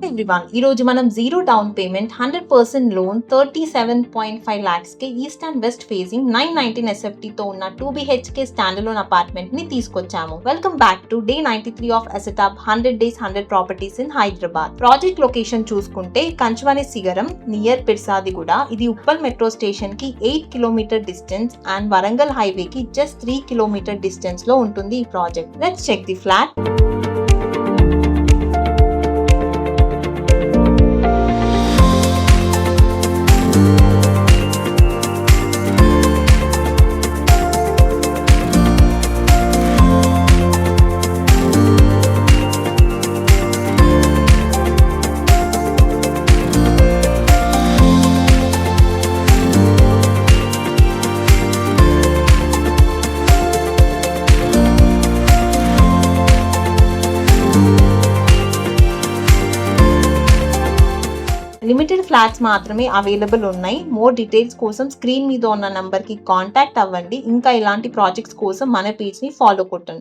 Everyone ఈ రోజు మనం zero down payment 100% loan 37.5 lakhs కి east and west facing 919 SFT తో ఉన్న 2 BHK స్టాండ్ అలోన్ అపార్ట్మెంట్ ని తీసుకొచ్చాము. Welcome back to day 93 of అసెటాప్ 100 days 100 properties in Hyderabad. Project location చూసుకుంటే కంచవని సిగరం నియర్ పిర్సాదిగూడ. ఇది ఉప్పల్ మెట్రో స్టేషన్ కి 8 kilometre distance and Warangal highway కి జస్ట్ 3 కిలోమీటర్ డిస్టెన్స్ లో ఉంటుంది ఈ project. Let's check the flat. Limited flats మాత్రమే అవైలబుల్ ఉన్నాయి. మోర్ డీటెయిల్స్ కోసం స్క్రీన్ మీద ఉన్న నంబర్ కి కాంటాక్ట్ అవ్వండి. ఇంకా ఇలాంటి ప్రాజెక్ట్స్ కోసం మన పేజ్ ని ఫాలో కొట్టండి.